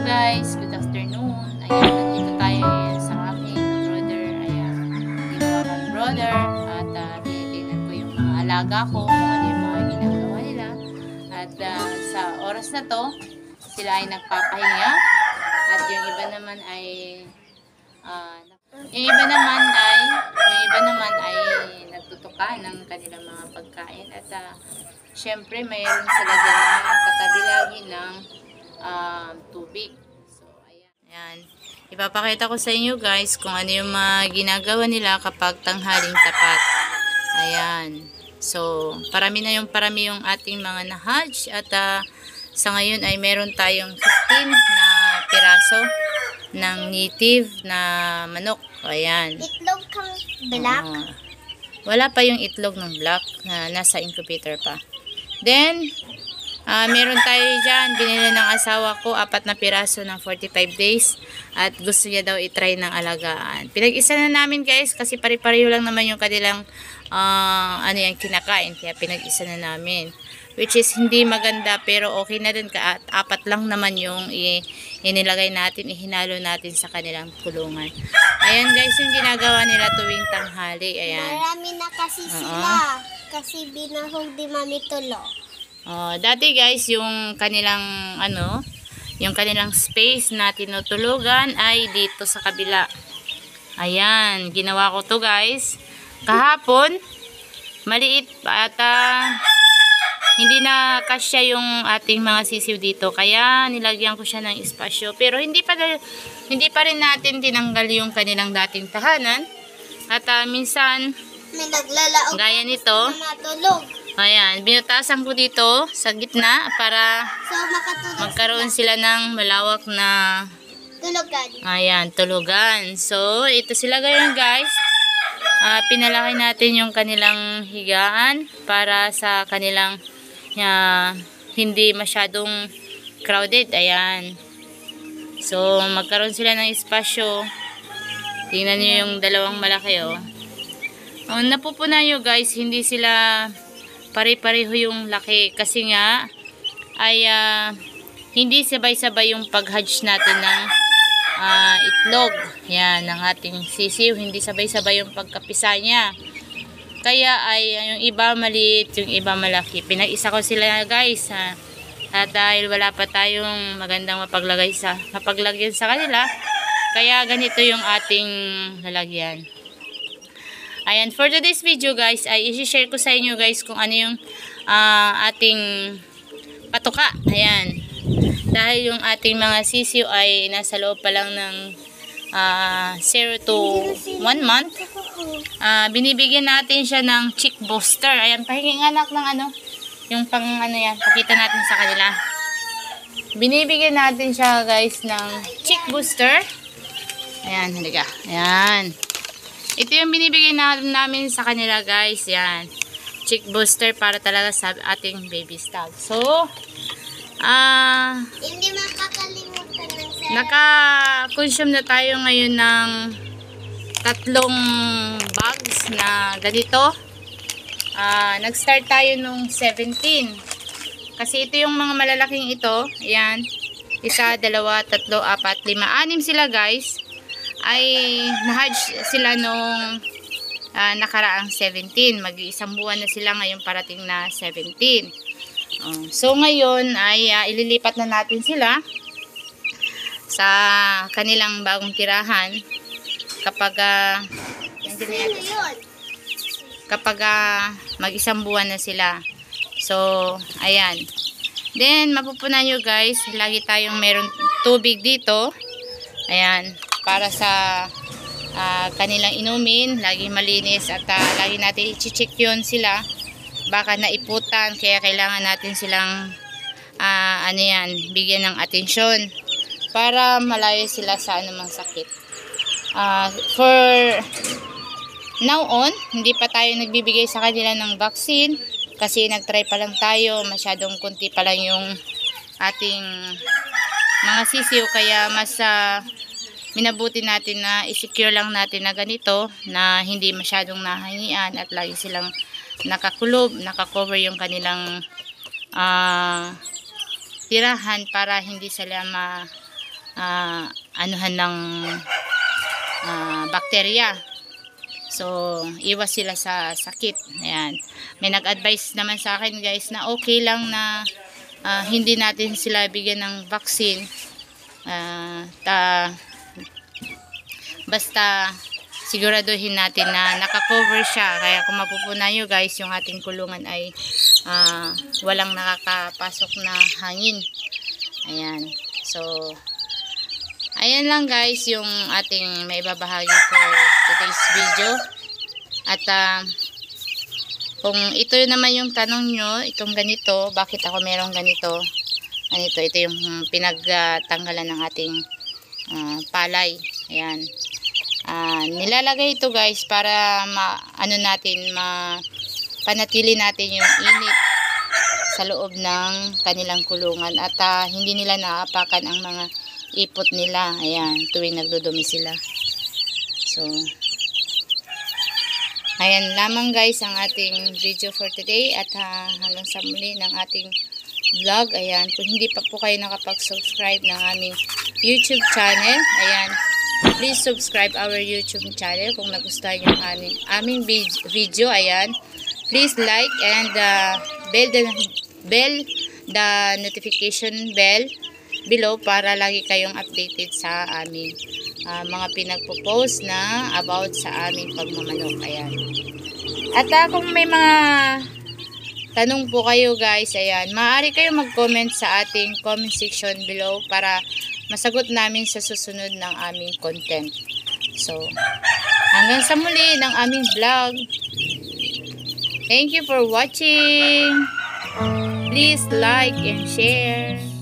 guys, good afternoon. Ayan, nandito tayo ngayon sa aking brother. Ayan, ginawa kong brother. At tinitingnan ko yung mga alaga ko, kung ano yung mga ginagawa nila. At sa oras na to, sila ay nagpapahinga. At yung iba naman ay nagtutuka ng kanilang mga pagkain. At syempre mayroon sila dyan na katabi lagi ng tubig. So, ayan. Ayan. Ipapakita ko sa inyo guys kung ano yung mga ginagawa nila kapag tanghaling tapat. Ayan. So, parami yung ating mga na-hatch. At sa ngayon ay meron tayong 15 na piraso ng native na manok. Ayan. Itlog kang black? Wala pa yung itlog ng black na nasa incubator pa. Then, meron tayo dyan, binili ng asawa ko, 4 na piraso ng 45 days. At gusto niya daw itry ng alagaan. Pinag-isa na namin guys, kasi pare-pareho lang naman yung kanilang kinakain. Kaya pinag-isa na namin. Which is hindi maganda, pero okay na din. 4 lang naman yung inilagay natin, ihinalo natin sa kanilang kulungan. Ayan guys, yung ginagawa nila tuwing tanghali. Ayan. Marami na kasi sila. Kasi binahog di Mami Tulo. Dati guys, yung kanilang yung kanilang space na tinutulugan ay dito sa kabila. Ayan, ginawa ko to guys. Kahapon, maliit at hindi na kasya yung ating mga sisiw dito. Kaya nilagyan ko siya ng espasyo. Pero hindi pa rin natin tinanggal yung kanilang dating tahanan. At minsan, may naglalaog gaya nito. Matulog. Ayan, binutasan ko dito sa gitna para So, makatulog magkaroon sila ng malawak na tulugan. ayan, tulugan. So, ito sila ngayon guys. Pinalaki natin yung kanilang higaan para sa kanilang hindi masyadong crowded. Ayan. So, magkaroon sila ng espasyo. Tingnan nyo yung dalawang malaki oh. Napupunan nyo guys, hindi sila pare-pareho yung laki. Kasi nga, ay hindi sabay-sabay yung pag-hatch natin ng itlog. Yan, ng ating sisiw. Hindi sabay-sabay yung pagkapisa niya. Kaya ay yung iba maliit, yung iba malaki. Pinag-isa ko sila guys. At dahil wala pa tayong magandang mapaglagyan sa kanila, kaya ganito yung ating lalagyan. Ayan, for today's video guys, ay isi-share ko sa inyo guys kung ano yung ating patuka. Ayan. Dahil yung ating mga sisiw ay nasa loob pa lang ng 0 to 1 month. Binibigyan natin siya ng chick booster. Ayan, pahinging anak ng yung pang yan, pakita natin sa kanila. Binibigyan natin siya guys ng chick booster. Ayan, halika. Ayan. Ito yung binibigay namin sa kanila guys. Yan. Chick booster para talaga sa ating baby stag. So, hindi makakalimutan ng sir. Naka-consume na tayo ngayon ng 3 bags na ganito. Nag-start tayo nung 17. Kasi ito yung mga malalaking ito. Ayan. 1, 2, 3, 4, 5, 6 sila guys. Ay na-hatch sila nung nakaraang 17. Mag-iisang buwan na sila ngayon, parating na 17. So ngayon ay ililipat na natin sila sa kanilang bagong tirahan kapag mag-isang buwan na sila. So ayan. Then mapupunan nyo guys, lagi tayong meron tubig dito. Ayan, para sa kanilang inumin, lagi malinis at lagi natin i-check yun sila, baka naiputan, kaya kailangan natin silang bigyan ng atensyon para malayo sila sa anumang sakit. For now on, hindi pa tayo nagbibigay sa kanila ng vaccine kasi nagtry pa lang tayo, masyadong kunti pa lang yung ating mga sisiw, kaya mas minabuti natin na i-secure lang natin na ganito, na hindi masyadong nahangian at lagi silang nakakulob, nakakover yung kanilang tirahan para hindi sila anuhan ng bakterya. So, iwas sila sa sakit. Ayan. May nag-advise naman sa akin guys na okay lang na hindi natin sila bigyan ng vaccine. Basta siguraduhin natin na nakakover siya. Kaya kung mapupunan nyo guys, yung ating kulungan ay walang nakakapasok na hangin. Ayan. So, ayan lang guys yung ating may babahagi for today's video. At kung ito naman yung tanong nyo, itong ganito, bakit ako merong ganito? Ito yung pinagtanggalan ng ating palay. Ayan. Nilalagay ito guys para panatili natin yung init sa loob ng kanilang kulungan at hindi nila naapakan ang mga ipot nila. Ayan, tuwing nagdudumi sila. So, ayan lamang guys ang ating video for today at hanggang sa muli ng ating vlog. Ayan, kung hindi pa po kayo nakapag-subscribe ng aming YouTube channel, ayan, please subscribe our YouTube channel kung nagustuhan yung aming video. Ayan, please like and bell the notification bell below para lagi kayong updated sa aming mga pinagpo-post na about sa aming pagmamanok. Ayan. At kung may mga tanong po kayo guys, ayan, maaari kayo mag-comment sa ating comment section below para masagot namin sa susunod ng aming content. So, hanggang sa muli ng aming vlog. Thank you for watching. Please like and share.